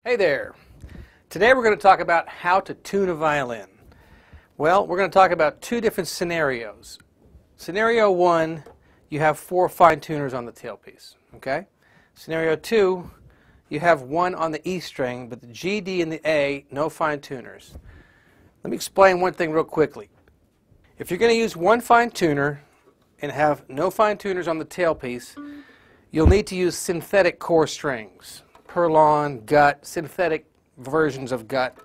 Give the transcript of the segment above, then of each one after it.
Hey there! Today we're going to talk about how to tune a violin. Well, we're going to talk about two different scenarios. Scenario one, you have 4 fine tuners on the tailpiece. Okay? Scenario 2, you have one on the E string, but the G, D, and the A, no fine tuners. Let me explain one thing real quickly. If you're going to use one fine tuner and have no fine tuners on the tailpiece, you'll need to use synthetic core strings. Perlon, gut, synthetic versions of gut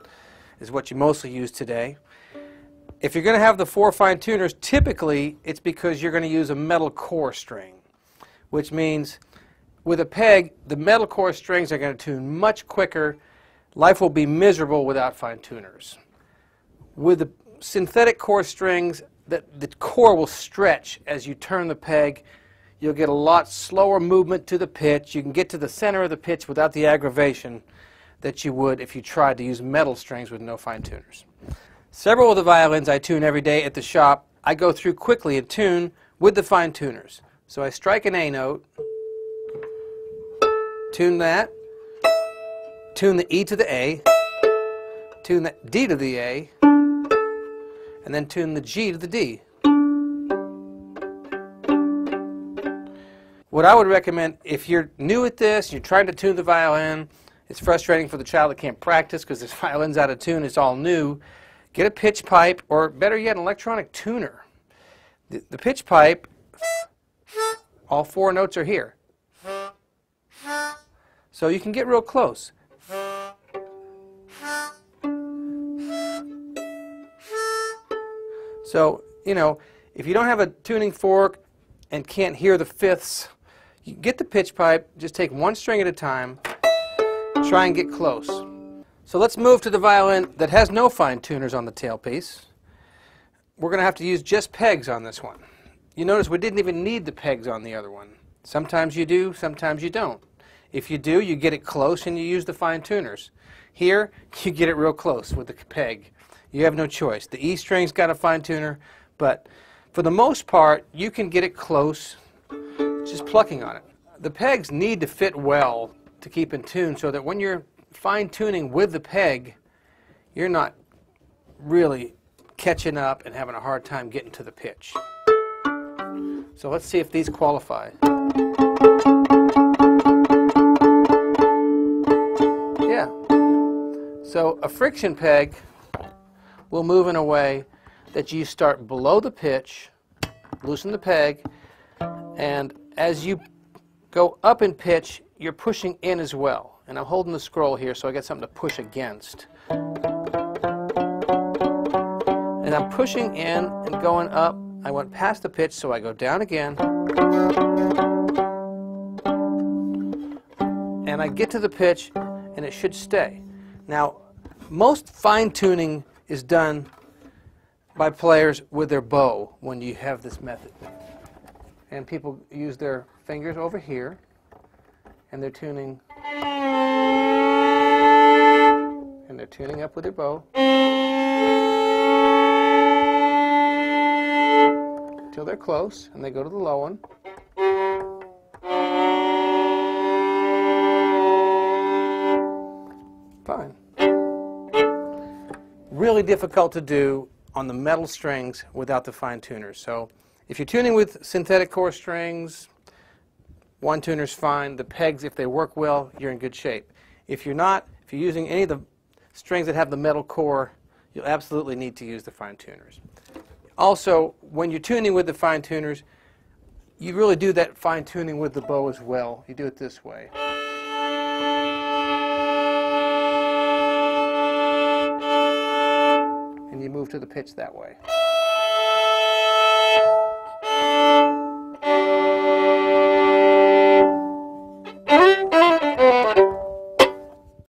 is what you mostly use today. If you're going to have the 4 fine tuners, typically it's because you're going to use a metal core string, which means with a peg, the metal core strings are going to tune much quicker. Life will be miserable without fine tuners. With the synthetic core strings, the core will stretch as you turn the peg. You'll get a lot slower movement to the pitch. You can get to the center of the pitch without the aggravation that you would if you tried to use metal strings with no fine tuners. Several of the violins I tune every day at the shop, I go through quickly and tune with the fine tuners. So I strike an A note, tune that, tune the E to the A, tune the D to the A, and then tune the G to the D. What I would recommend, if you're new at this, you're trying to tune the violin, it's frustrating for the child that can't practice because this violin's out of tune, it's all new, get a pitch pipe, or better yet, an electronic tuner. The pitch pipe, all 4 notes are here. So you can get real close. So, you know, if you don't have a tuning fork and can't hear the fifths, you get the pitch pipe, just take 1 string at a time, try and get close. So let's move to the violin that has no fine tuners on the tailpiece. We're going to have to use just pegs on this one. You notice we didn't even need the pegs on the other one. Sometimes you do, sometimes you don't. If you do, you get it close and you use the fine tuners. Here, you get it real close with the peg. You have no choice. The E string's got a fine tuner, but for the most part, you can get it close just plucking on it. The pegs need to fit well to keep in tune so that when you're fine tuning with the peg, you're not really catching up and having a hard time getting to the pitch. So let's see if these qualify. Yeah. So a friction peg will move in a way that you start below the pitch, loosen the peg, and as you go up in pitch, you're pushing in as well. And I'm holding the scroll here so I get something to push against. And I'm pushing in and going up. I went past the pitch, so I go down again. And I get to the pitch, and it should stay. Now, most fine tuning is done by players with their bow when you have this method. And people use their fingers over here, and they're tuning, and they're tuning up with their bow until they're close, and they go to the low one. Fine. Really difficult to do on the metal strings without the fine tuners. So if you're tuning with synthetic core strings, 1 tuner's fine. The pegs, if they work well, you're in good shape. If you're not, if you're using any of the strings that have the metal core, you'll absolutely need to use the fine tuners. Also, when you're tuning with the fine tuners, you really do that fine tuning with the bow as well. You do it this way. And you move to the pitch that way.